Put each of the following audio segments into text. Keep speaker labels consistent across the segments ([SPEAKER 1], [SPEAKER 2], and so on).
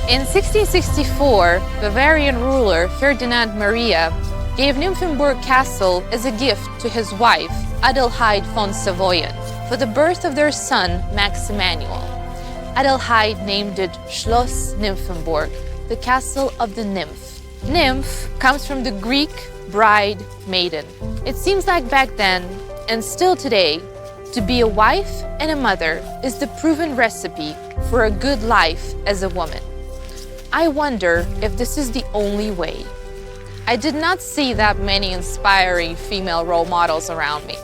[SPEAKER 1] In 1664, Bavarian ruler Ferdinand Maria gave Nymphenburg Castle as a gift to his wife, Adelheid von Savoyen, for the birth of their son, Max Emanuel. Adelheid named it Schloss Nymphenburg, the castle of the nymph. Nymph comes from the Greek bride, maiden. It seems like back then, and still today, to be a wife and a mother is the proven recipe for a good life as a woman. I wonder if this is the only way. I did not see that many inspiring female role models around me.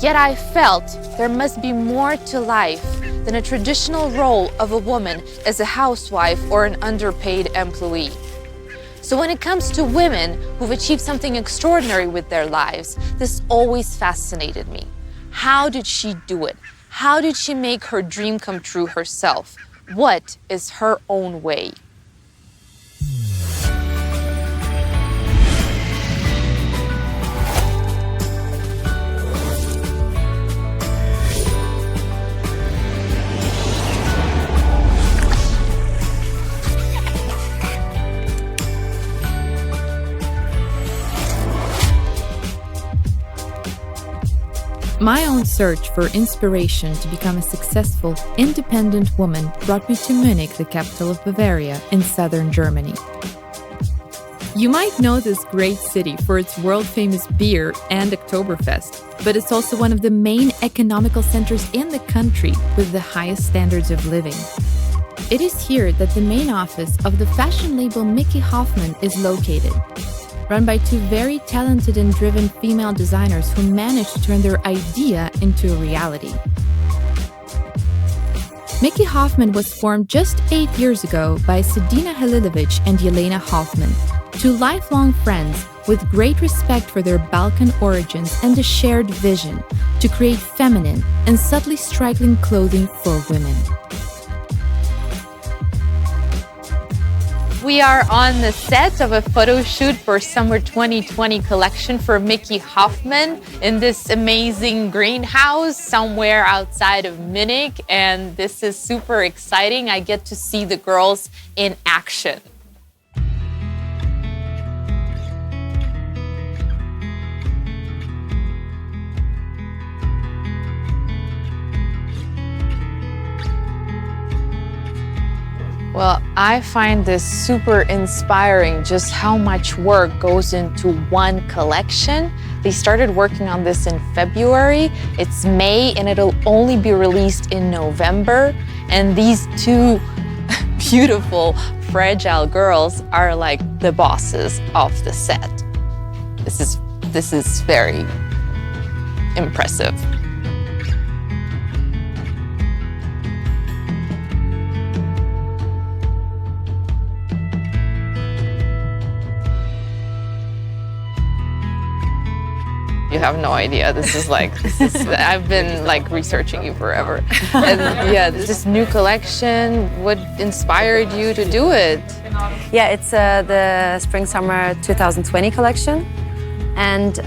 [SPEAKER 1] Yet I felt there must be more to life than a traditional role of a woman as a housewife or an underpaid employee. So when it comes to women who've achieved something extraordinary with their lives, this always fascinated me. How did she do it? How did she make her dream come true herself? What is her own way?
[SPEAKER 2] My own search for inspiration to become a successful, independent woman brought me to Munich, the capital of Bavaria, in southern Germany. You might know this great city for its world-famous beer and Oktoberfest, but it's also one of the main economical centers in the country with the highest standards of living. It is here that the main office of the fashion label Mykke Hofmann is located, run by two very talented and driven female designers who managed to turn their idea into a reality. Mykke Hofmann was formed just 8 years ago by Sedina Halilovic and Jelena Hofmann, two lifelong friends with great respect for their Balkan origins and a shared vision to create feminine and subtly striking clothing for women.
[SPEAKER 1] We are on the set of a photo shoot for Summer 2020 collection for Mykke Hofmann in this amazing greenhouse somewhere outside of Munich. And this is super exciting. I get to see the girls in action. Well, I find this super inspiring, just how much work goes into one collection. They started working on this in February. It's May, and it'll only be released in November. And these two beautiful, fragile girls are like the bosses of the set. This is very impressive. You have no idea. I've been like researching you forever. And yeah, this new collection, what inspired you to do it?
[SPEAKER 3] Yeah, it's the Spring-Summer 2020 collection. And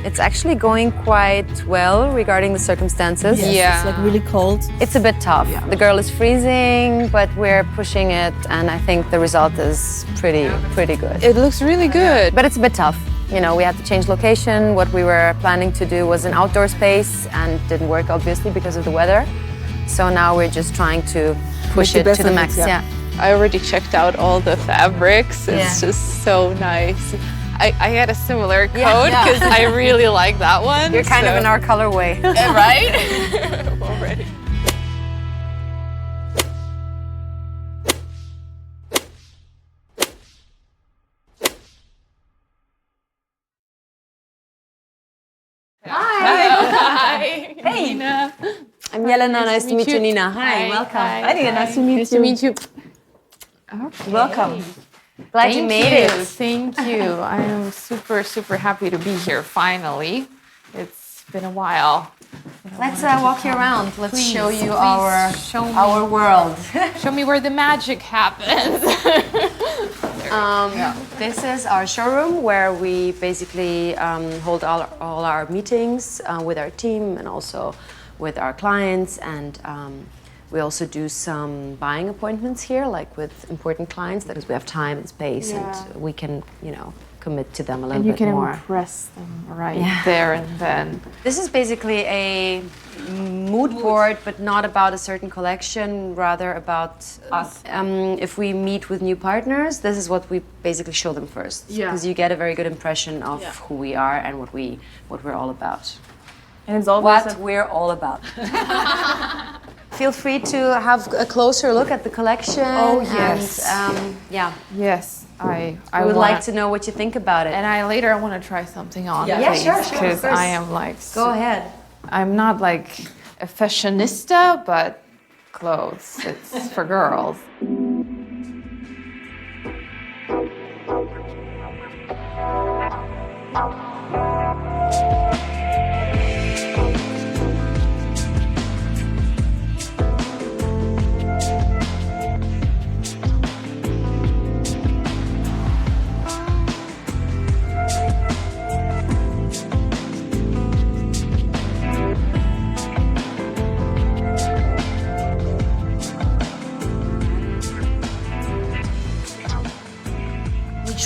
[SPEAKER 3] it's actually going quite well regarding the circumstances.
[SPEAKER 2] Yes,
[SPEAKER 1] yeah.
[SPEAKER 2] It's like really cold.
[SPEAKER 3] It's a bit tough. Yeah. The girl is freezing, but we're pushing it, and I think the result is pretty good.
[SPEAKER 1] It looks really good.
[SPEAKER 3] But it's a bit tough. You know, we had to change location. What we were planning to do was an outdoor space and didn't work, obviously, because of the weather. So now we're just trying to push it to the max. Yeah.
[SPEAKER 1] I already checked out all the fabrics. It's just so nice. I had a similar coat because I really like that one.
[SPEAKER 3] You're kind of in our colorway.
[SPEAKER 1] Right? Already. Hi.
[SPEAKER 3] Hey.
[SPEAKER 1] Nina.
[SPEAKER 3] I'm Jelena. Nice to meet you, Nina. Hi, welcome.
[SPEAKER 1] Hi.
[SPEAKER 3] Nice to meet you.
[SPEAKER 1] Nice to meet you. Okay.
[SPEAKER 3] Welcome. Glad you made it.
[SPEAKER 1] Thank you. I am super happy to be here finally. It's been a while.
[SPEAKER 3] Let's walk you around. Let's show you
[SPEAKER 1] show me.
[SPEAKER 3] our world.
[SPEAKER 1] Show me where the magic happens.
[SPEAKER 3] This is our showroom where we basically hold all our meetings with our team and also with our clients, and We also do some buying appointments here, like with important clients, because we have time and space, and we can, commit to them a little bit more.
[SPEAKER 4] And you can impress them there and then.
[SPEAKER 3] This is basically a mood board, but not about a certain collection, rather about us. If we meet with new partners, this is what we basically show them first, because you get a very good impression of who we are and what we're all about.
[SPEAKER 4] And it's always
[SPEAKER 3] what we're all about. Feel free to have a closer look at the collection.
[SPEAKER 4] Oh yes,
[SPEAKER 3] and,
[SPEAKER 4] yes. I
[SPEAKER 3] would like to know what you think about it.
[SPEAKER 4] And I want to try something on.
[SPEAKER 3] Yeah, sure.
[SPEAKER 4] Because I am like.
[SPEAKER 3] Go ahead.
[SPEAKER 4] I'm not like a fashionista, but clothes. It's for girls.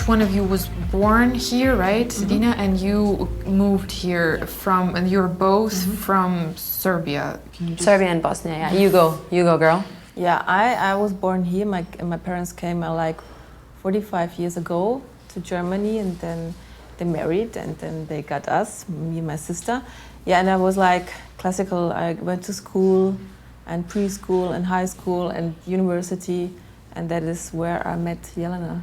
[SPEAKER 4] One of you was born here, right, Sedina, and you moved here and you're both from Serbia.
[SPEAKER 3] Serbia and Bosnia, yeah. You go, girl.
[SPEAKER 5] Yeah, I was born here. My parents came like 45 years ago to Germany, and then they married, and then they got us, me and my sister. Yeah, and I was like classical. I went to school, and preschool, and high school, and university, and that is where I met Jelena.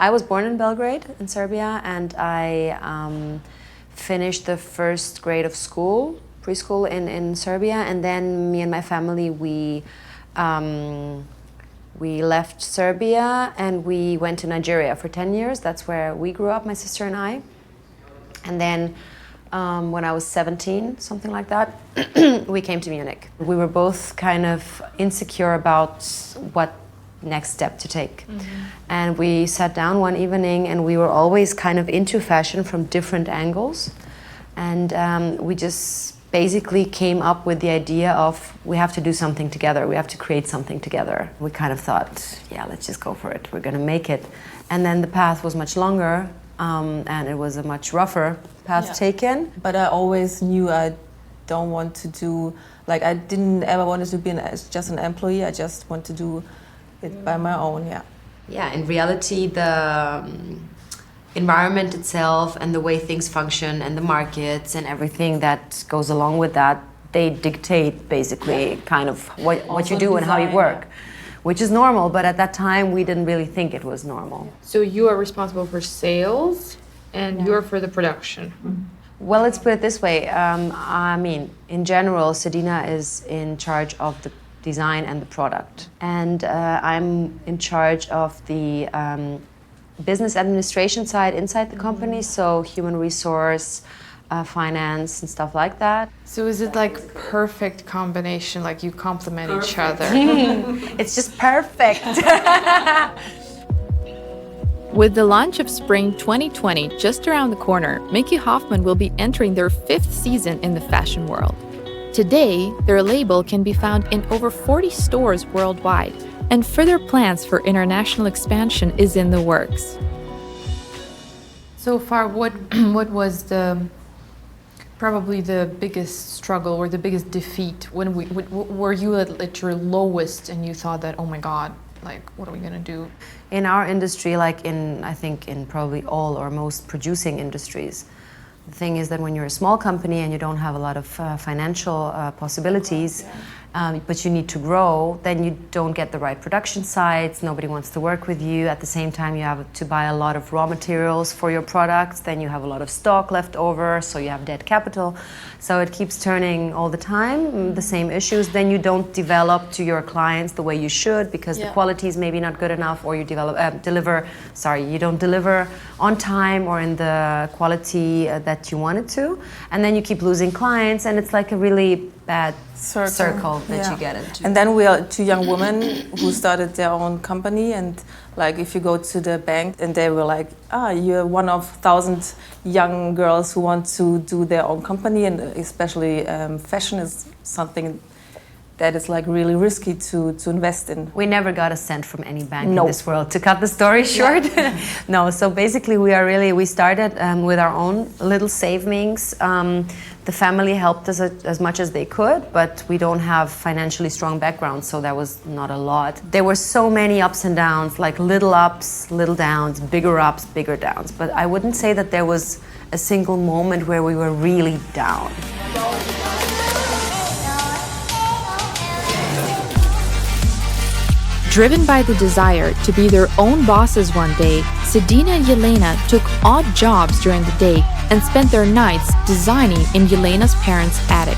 [SPEAKER 3] I was born in Belgrade, in Serbia, and I finished the first grade of school, preschool in Serbia, and then me and my family, we left Serbia and we went to Nigeria for 10 years. That's where we grew up, my sister and I. And then when I was 17, something like that, we came to Munich. We were both kind of insecure about what next step to take. And we sat down one evening, and we were always kind of into fashion from different angles. And we just basically came up with the idea of we have to do something together. We have to create something together. We kind of thought, yeah, let's just go for it. We're going to make it. And then the path was much longer, and it was a much rougher path taken.
[SPEAKER 5] But I always knew I don't want to do, like I didn't ever want to be just an employee. I just want to do it by my own,
[SPEAKER 3] Yeah, in reality, the environment itself and the way things function and the markets and everything that goes along with that, they dictate basically kind of what you do and how you work, which is normal, but at that time we didn't really think it was normal.
[SPEAKER 4] So you are responsible for sales and you're for the production.
[SPEAKER 3] Well, let's put it this way. I mean, in general, Sedina is in charge of the design and the product. And I'm in charge of the business administration side inside the company, so human resource, finance and stuff like that.
[SPEAKER 4] So is it like perfect combination, like you complement each other?
[SPEAKER 3] It's just perfect.
[SPEAKER 2] With the launch of Spring 2020 just around the corner, Mykke Hofmann will be entering their 5th season in the fashion world. Today, their label can be found in over 40 stores worldwide, and further plans for international expansion is in the works.
[SPEAKER 4] So far, what was probably the biggest struggle or the biggest defeat? When were you at your lowest and you thought that, oh my God, like what are we gonna do?
[SPEAKER 3] In our industry, like I think in probably all or most producing industries, the thing is that when you're a small company and you don't have a lot of financial possibilities, but you need to grow, then you don't get the right production sites, nobody wants to work with you. At the same time, you have to buy a lot of raw materials for your products, then you have a lot of stock left over, so you have dead capital. So it keeps turning all the time, the same issues. Then you don't develop to your clients the way you should because the quality is maybe not good enough, or you you don't deliver on time or in the quality that you wanted to. And then you keep losing clients, and it's like a really bad circle that you get into.
[SPEAKER 5] And then we are two young women who started their own company, and like if you go to the bank and they were like, you're one of 1,000 young girls who want to do their own company, and especially fashion is something that is like really risky to invest in.
[SPEAKER 3] We never got a cent from any bank
[SPEAKER 5] No.
[SPEAKER 3] in this world, to cut the story short. No, so basically we started with our own little savings. The family helped us as much as they could, but we don't have financially strong background, so that was not a lot. There were so many ups and downs, like little ups, little downs, bigger ups, bigger downs. But I wouldn't say that there was a single moment where we were really down.
[SPEAKER 2] Driven by the desire to be their own bosses one day, Sedina and Jelena took odd jobs during the day and spent their nights designing in Jelena's parents' attic.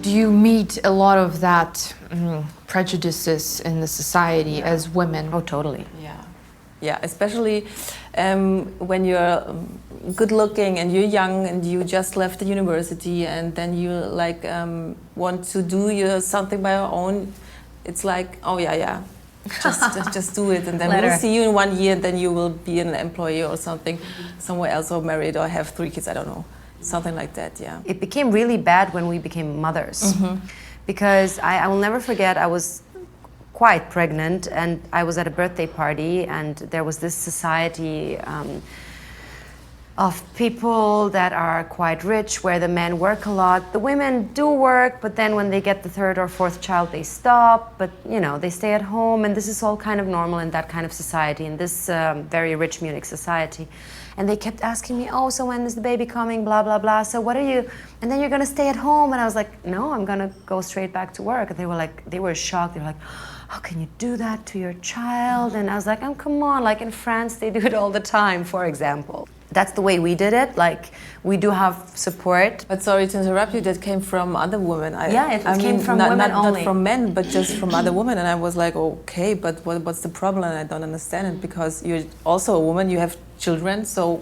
[SPEAKER 4] Do you meet a lot of that prejudices in the society as women?
[SPEAKER 3] Oh, totally.
[SPEAKER 5] Yeah, especially when you're good looking and you're young and you just left the university and then you like want to do something by your own. It's like, oh yeah, just do it, and then we'll see you in 1 year, and then you will be an employee or something somewhere else, or married, or have 3 kids. I don't know, something like that. Yeah.
[SPEAKER 3] It became really bad when we became mothers, because I will never forget. I was quite pregnant, and I was at a birthday party, and there was this society of people that are quite rich, where the men work a lot. The women do work, but then when they get the 3rd or 4th child, they stop, but you know, they stay at home, and this is all kind of normal in that kind of society, in this very rich Munich society. And they kept asking me, oh, so when is the baby coming, blah, blah, blah. So what are you, and then you're gonna stay at home? And I was like, no, I'm gonna go straight back to work. And they were shocked. They were like, how can you do that to your child? And I was like, oh, come on, like in France, they do it all the time, for example. That's the way we did it. Like, we do have support.
[SPEAKER 5] But sorry to interrupt you, that came from other women.
[SPEAKER 3] It came from women only.
[SPEAKER 5] Not from men, but just from other women. And I was like, okay, but what's the problem? And I don't understand it, because you're also a woman, you have children, so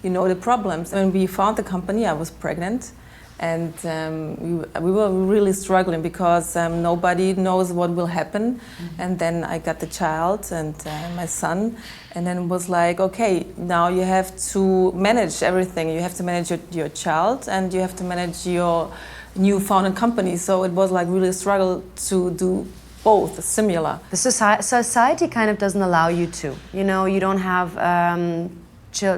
[SPEAKER 5] you know the problems. When we found the company, I was pregnant. And we were really struggling, because nobody knows what will happen. And then I got the child and my son, and then it was like, okay, now you have to manage everything. You have to manage your child, and you have to manage your new founded company. So it was like really a struggle to do both, similar.
[SPEAKER 3] The society kind of doesn't allow you to. You know, you don't have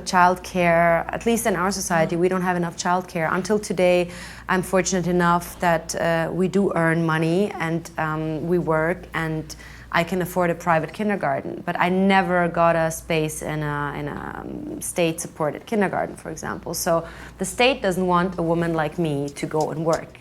[SPEAKER 3] child care, at least in our society, we don't have enough child care. Until today, I'm fortunate enough that we do earn money, and we work, and I can afford a private kindergarten. But I never got a space in a state-supported kindergarten, for example. So the state doesn't want a woman like me to go and work.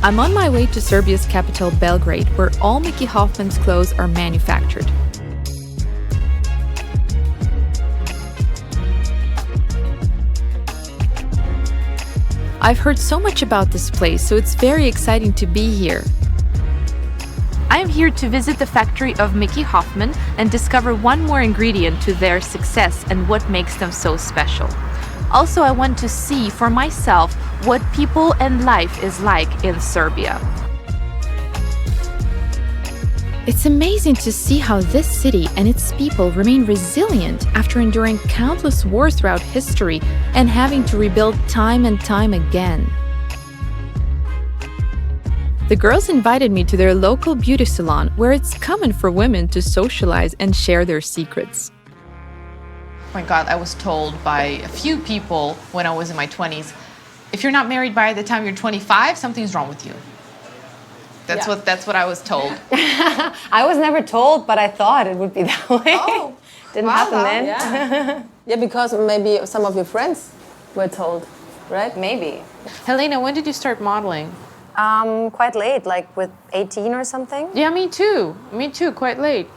[SPEAKER 2] I'm on my way to Serbia's capital, Belgrade, where all Mykke Hofmann's clothes are manufactured. I've heard so much about this place, so it's very exciting to be here.
[SPEAKER 1] I am here to visit the factory of Mykke Hofmann and discover one more ingredient to their success and what makes them so special. Also, I want to see for myself what people and life is like in Serbia.
[SPEAKER 2] It's amazing to see how this city and its people remain resilient after enduring countless wars throughout history and having to rebuild time and time again. The girls invited me to their local beauty salon, where it's common for women to socialize and share their secrets.
[SPEAKER 1] Oh my God, I was told by a few people when I was in my 20s, if you're not married by the time you're 25, something's wrong with you. That's what I was told.
[SPEAKER 3] I was never told, but I thought it would be that way.
[SPEAKER 1] Oh,
[SPEAKER 3] didn't happen then.
[SPEAKER 5] Yeah. Yeah, because maybe some of your friends were told, right?
[SPEAKER 3] Maybe.
[SPEAKER 1] Jelena, when did you start modeling?
[SPEAKER 3] Quite late, like with 18 or something.
[SPEAKER 1] Yeah, me too. Me too, quite late.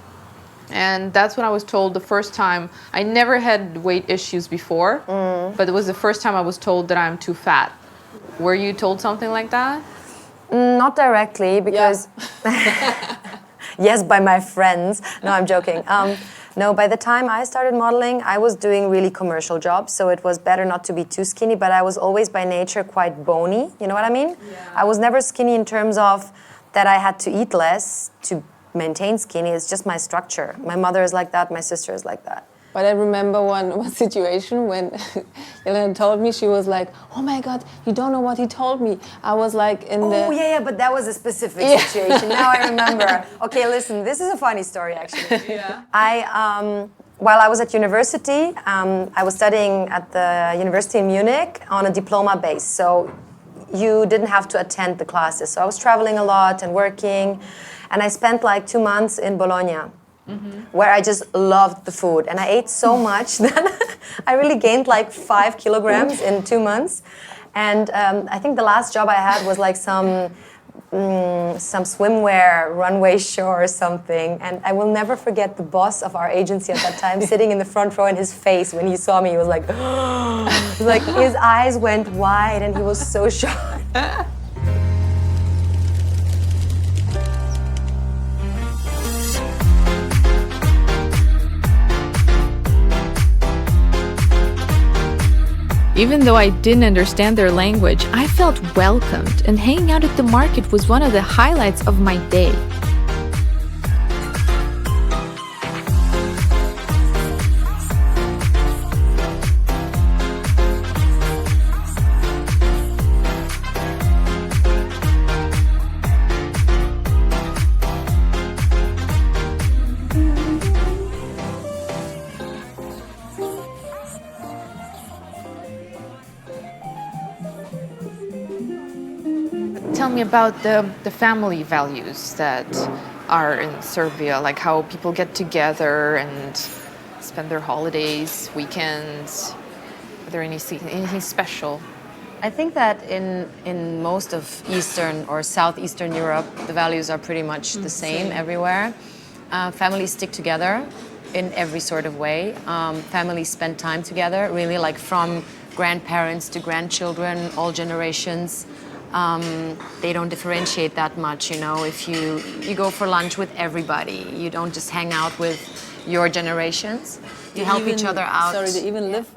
[SPEAKER 1] And that's when I was told the first time. I never had weight issues before, but it was the first time I was told that I'm too fat. Were you told something like that?
[SPEAKER 3] Not directly, because Yes, by my friends. No, I'm joking. No, by the time I started modeling, I was doing really commercial jobs, so it was better not to be too skinny, but I was always by nature quite bony, you know what I mean? Yeah. I was never skinny in terms of that I had to eat less to maintain skinny. It's just my structure. My mother is like that, my sister is like that.
[SPEAKER 5] But I remember one situation when Jelena told me, she was like, oh my God, you don't know what he told me. I was like in the...
[SPEAKER 3] Oh, yeah, but that was a specific situation. Now I remember. Okay, listen, this is a funny story, actually. Yeah. While I was at university, I was studying at the university in Munich on a diploma base. So you didn't have to attend the classes. So I was traveling a lot and working. And I spent like 2 months in Bologna. Where I just loved the food. And I ate so much that I really gained like 5 kilograms in 2 months. And I think the last job I had was like some swimwear runway show or something. And I will never forget the boss of our agency at that time sitting in the front row, and his face when he saw me, he was like, like his eyes went wide and he was so shocked.
[SPEAKER 2] Even though I didn't understand their language, I felt welcomed, and hanging out at the market was one of the highlights of my day.
[SPEAKER 4] Tell me about the family values that are in Serbia, like how people get together and spend their holidays, weekends. Are there anything special?
[SPEAKER 3] I think that in most of Eastern or Southeastern Europe, the values are pretty much the same everywhere. Families stick together in every sort of way. Families spend time together, really, like from grandparents to grandchildren, all generations. They don't differentiate that much, you know. If you go for lunch with everybody, you don't just hang out with your generations. You help each other out.
[SPEAKER 5] Sorry, they even live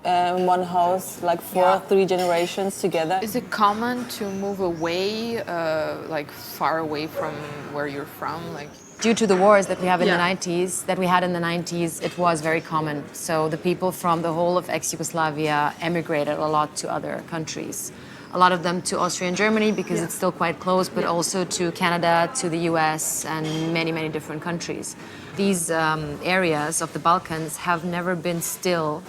[SPEAKER 5] in one house, like 3 generations together.
[SPEAKER 4] Is it common to move away, like far away from where you're from, like?
[SPEAKER 3] Due to the wars that we have in the 90s, that we had in the 90s, it was very common. So the people from the whole of ex-Yugoslavia emigrated a lot to other countries. A lot of them to Austria and Germany because it's still quite close, but also to Canada, to the US, and many, many different countries. These areas of the Balkans have never been still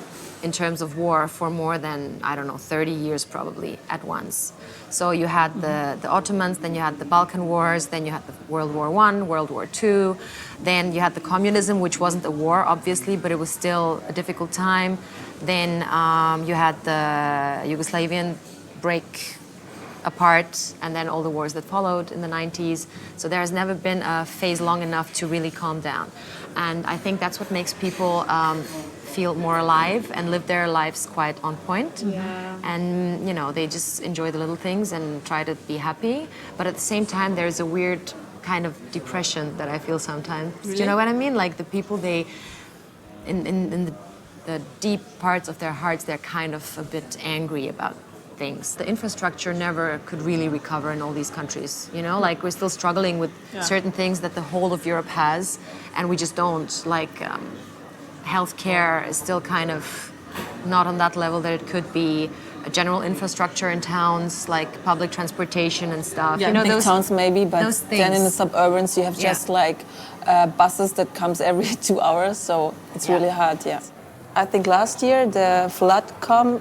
[SPEAKER 3] in terms of war for more than, I don't know, 30 years probably at once. So you had the Ottomans, then you had the Balkan Wars, then you had the World War I, World War II, then you had the communism, which wasn't a war, obviously, but it was still a difficult time. Then you had the Yugoslavian break apart, and then all the wars that followed in the 90s. So there has never been a phase long enough to really calm down. And I think that's what makes people feel more alive and live their lives quite on point. And, you know, they just enjoy the little things and try to be happy. But at the same time, there's a weird kind of depression that I feel sometimes. Really? Do you know what I mean? Like the people, they, in the deep parts of their hearts, they're kind of a bit angry about things. The infrastructure never could really recover in all these countries, you know, like we're still struggling with certain things that the whole of Europe has, and we just don't, like healthcare is still kind of not on that level that it could be. A general infrastructure in towns, like public transportation and stuff.
[SPEAKER 5] Yeah,
[SPEAKER 3] you know,
[SPEAKER 5] big
[SPEAKER 3] those
[SPEAKER 5] towns maybe, but
[SPEAKER 3] those
[SPEAKER 5] then in the suburbs you have just like buses that comes every 2 hours, so it's really hard, I think last year the flood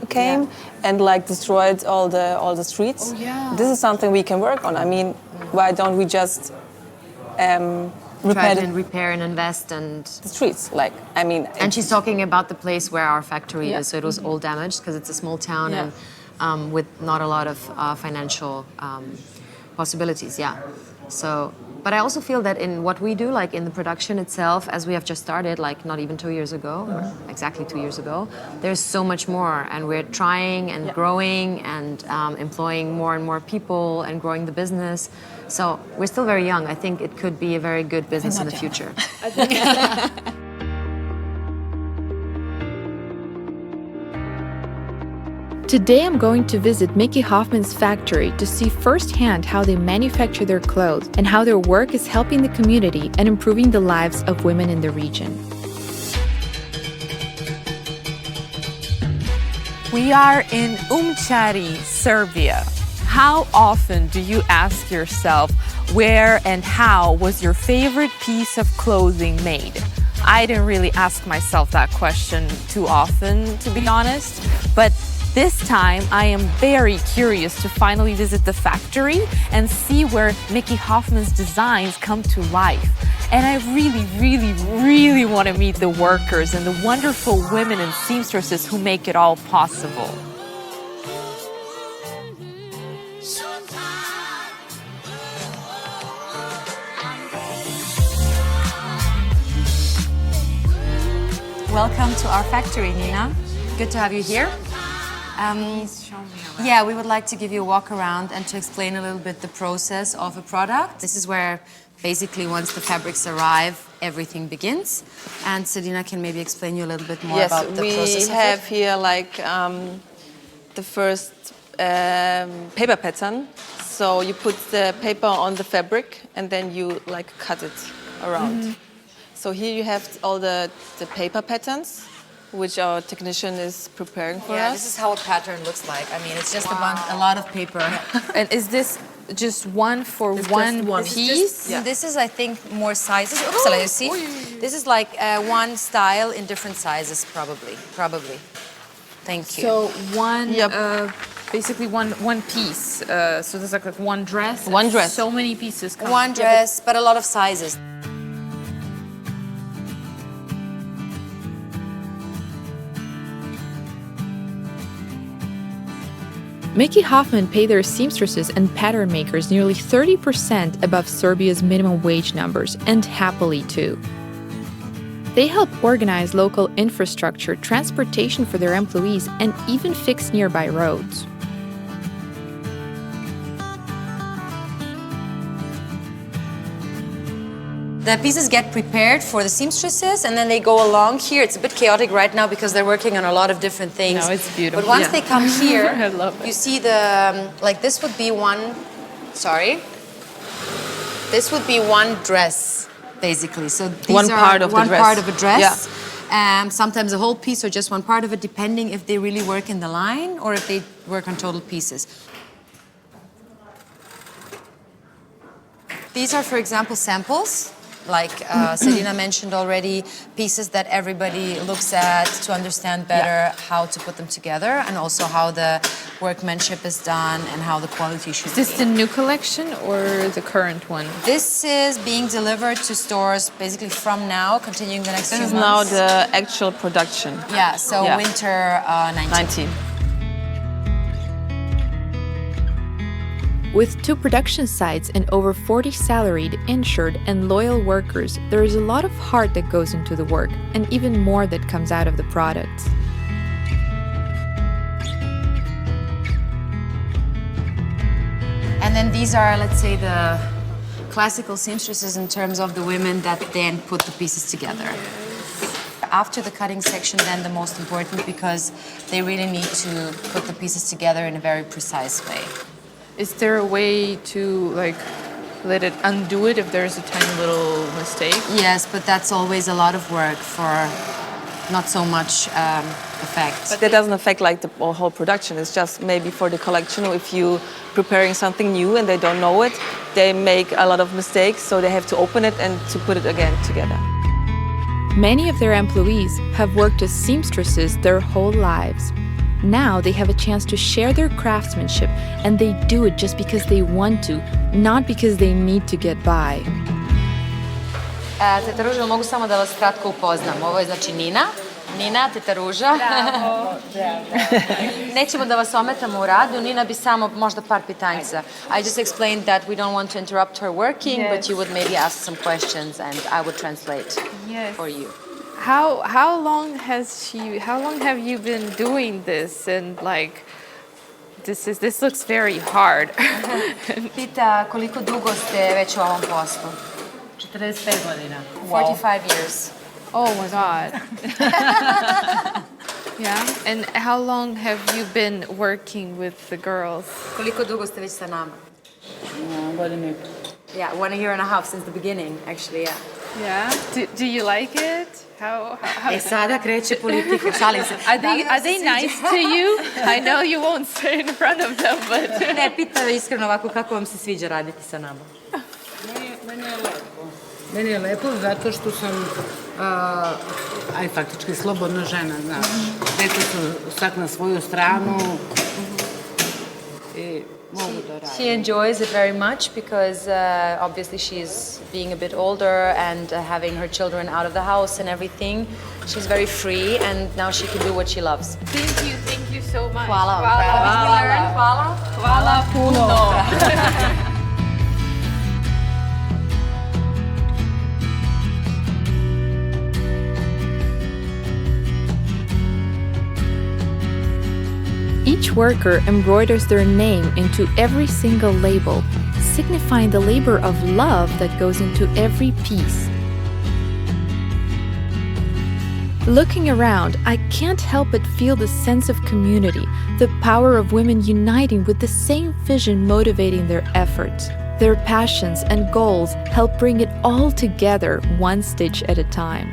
[SPEAKER 5] came and like destroyed all the streets. This is something we can work on. I mean, why don't we just
[SPEAKER 3] repair and invest and
[SPEAKER 5] the streets? Like, I mean,
[SPEAKER 3] and she's talking about the place where our factory is. So it was all damaged because it's a small town and with not a lot of financial possibilities. So But I also feel that in what we do, like in the production itself, as we have just started, like not even 2 years ago, or exactly 2 years ago, there's so much more. And we're trying and growing and employing more and more people and growing the business. So we're still very young. I think it could be a very good business in the future.
[SPEAKER 2] Today I'm going to visit Mykke Hofmann's factory to see firsthand how they manufacture their clothes and how their work is helping the community and improving the lives of women in the region.
[SPEAKER 6] We are in Umčari, Serbia. How often do you ask yourself where and how was your favorite piece of clothing made? I didn't really ask myself that question too often, to be honest, but this time I am very curious to finally visit the factory and see where Mykke Hofmann's designs come to life. And I really want to meet the workers and the wonderful women and seamstresses who make it all possible.
[SPEAKER 3] Welcome to our factory, Nina. Good to have you here.
[SPEAKER 6] Please show me around.
[SPEAKER 3] Yeah, we would like to give you a walk around and to explain a little bit the process of a product. This is where basically once the fabrics arrive, everything begins. And Sedina can maybe explain you a little bit more about the process
[SPEAKER 5] Yes,
[SPEAKER 3] of
[SPEAKER 5] we have
[SPEAKER 3] it.
[SPEAKER 5] here like the first paper pattern. So you put the paper on the fabric and then you like cut it around. So here you have all the paper patterns, which our technician is preparing for us.
[SPEAKER 3] This is how a pattern looks like. I mean, it's just a lot of paper.
[SPEAKER 6] And is this just one for one piece?
[SPEAKER 3] This is, I think, more sizes. Oops, you see? This is like one style in different sizes, probably. Thank you.
[SPEAKER 6] So basically one piece. So there's like one dress.
[SPEAKER 5] One dress.
[SPEAKER 6] So many pieces come.
[SPEAKER 3] One dress, but a lot of sizes.
[SPEAKER 2] Mykke Hofmann pay their seamstresses and pattern makers nearly 30% above Serbia's minimum wage numbers, and happily too. They help organize local infrastructure, transportation for their employees, and even fix nearby roads.
[SPEAKER 3] The pieces get prepared for the seamstresses and then they go along here. It's a bit chaotic right now because they're working on a lot of different things.
[SPEAKER 6] No, it's beautiful.
[SPEAKER 3] But once they come here,
[SPEAKER 6] I love it.
[SPEAKER 3] you see the, like this would be this would be one dress, basically. So these
[SPEAKER 5] One
[SPEAKER 3] are
[SPEAKER 5] part of the
[SPEAKER 3] one
[SPEAKER 5] dress.
[SPEAKER 3] part of a dress. Sometimes a whole piece or just one part of it, depending if they really work in the line or if they work on total pieces. These are, for example, samples. Like Sedina mentioned already, pieces that everybody looks at to understand better how to put them together and also how the workmanship is done and how the quality should be.
[SPEAKER 6] Is this the new collection or the current one?
[SPEAKER 3] This is being delivered to stores basically from now, continuing the next few
[SPEAKER 5] This is
[SPEAKER 3] months.
[SPEAKER 5] now the actual production.
[SPEAKER 3] Yeah, so
[SPEAKER 5] Yeah.
[SPEAKER 3] winter 19.
[SPEAKER 2] With 2 production sites and over 40 salaried, insured, and loyal workers, there is a lot of heart that goes into the work, and even more that comes out of the products.
[SPEAKER 3] And then these are, let's say, the classical seamstresses in terms of the women that then put the pieces together. After the cutting section, then the most important because they really need to put the pieces together in a very precise way.
[SPEAKER 6] Is there a way to like let it undo it if there's a tiny little mistake?
[SPEAKER 3] Yes, but that's always a lot of work for not so much effect.
[SPEAKER 5] But that doesn't affect like the whole production. It's just maybe for the collection, if you preparing something new and they don't know it, they make a lot of mistakes, so they have to open it and to put it again together.
[SPEAKER 2] Many of their employees have worked as seamstresses their whole lives. Now they have a chance to share their craftsmanship, and they do it just because they want to, not because they need to get by.
[SPEAKER 3] Teta Ruža, mogu samo da vas kratko upoznam. Ovo je znači Nina.
[SPEAKER 7] Nina, teta Ruža. Nećemo da vas ometamo u radu. Nina bi samo možda par pitanjica. I just explained that we don't want to interrupt her working, but you would maybe ask some questions and I would translate for you.
[SPEAKER 6] How long have you been doing this? And like, this looks very hard.
[SPEAKER 7] Pita koliko dugo ste već u ovom poslu?
[SPEAKER 8] 45 godina.
[SPEAKER 7] 45 years.
[SPEAKER 6] Oh my God. Yeah. And how long have you been working with the girls?
[SPEAKER 7] Koliko dugo ste već sa nama?
[SPEAKER 8] Godinu i po.
[SPEAKER 7] Yeah, 1 year and a half since the beginning, actually, yeah.
[SPEAKER 6] Yeah. Do you like it? How?
[SPEAKER 7] E sada kreće politika, šalim se.
[SPEAKER 6] Are they nice to you? I know you won't say in front of them, but...
[SPEAKER 7] Ne, pita iskreno ovako kako vam se sviđa raditi sa nama.
[SPEAKER 8] Meni je lepo. Meni je lepo zato što sam faktički slobodna žena, znaš. Deca su svak na svoju stranu i mogu da radim.
[SPEAKER 7] She enjoys it very much because obviously she's being a bit older and having her children out of the house and everything. She's very free and now she can do what she loves.
[SPEAKER 6] Thank you so much.
[SPEAKER 7] Hvala vam.
[SPEAKER 6] Hvala puno.
[SPEAKER 2] Each worker embroiders their name into every single label, signifying the labor of love that goes into every piece. Looking around, I can't help but feel the sense of community, the power of women uniting with the same vision motivating their efforts. Their passions and goals help bring it all together, one stitch at a time.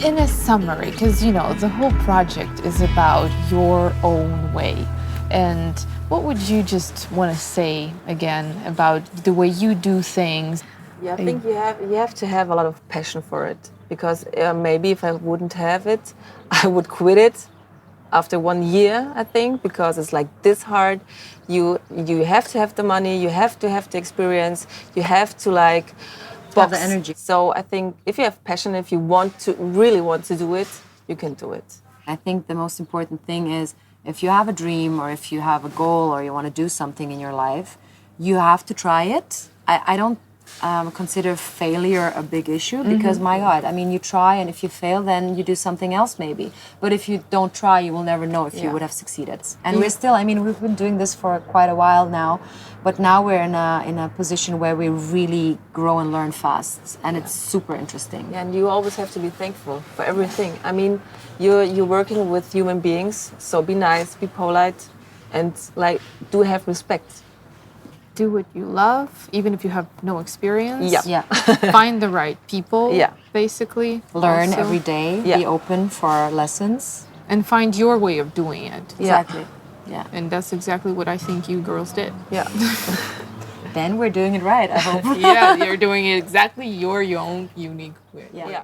[SPEAKER 4] In a summary, because the whole project is about your own way, and what would you just want to say again about the way you do things?
[SPEAKER 5] Yeah, I think you have to have a lot of passion for it, because maybe if I wouldn't have it, I would quit it after 1 year, I think, because it's like this hard. You have to have the money, you have to have the experience, you have to
[SPEAKER 7] Have the energy.
[SPEAKER 5] So I think if you have passion, if you really want to do it, you can do it.
[SPEAKER 7] I think the most important thing is if you have a dream or if you have a goal or you want to do something in your life, you have to try it. I don't consider failure a big issue because, my God, I mean, you try and if you fail, then you do something else maybe. But if you don't try, you will never know if you would have succeeded. And we're still, we've been doing this for quite a while now, but now we're in a position where we really grow and learn fast, and it's super interesting.
[SPEAKER 5] Yeah, and you always have to be thankful for everything. I mean, you're working with human beings, so be nice, be polite, and do have respect.
[SPEAKER 4] Do what you love, even if you have no experience.
[SPEAKER 5] Yeah.
[SPEAKER 4] Find the right people.
[SPEAKER 5] Yeah.
[SPEAKER 4] Basically.
[SPEAKER 7] Learn
[SPEAKER 4] also.
[SPEAKER 7] every day.
[SPEAKER 5] Yeah.
[SPEAKER 7] Be open for lessons.
[SPEAKER 4] And find your way of doing it.
[SPEAKER 7] Exactly. Yeah.
[SPEAKER 4] And that's exactly what I think you girls did.
[SPEAKER 5] Yeah.
[SPEAKER 7] Then we're doing it right, I hope.
[SPEAKER 4] Yeah, you're doing it exactly your own unique way.
[SPEAKER 7] Yeah.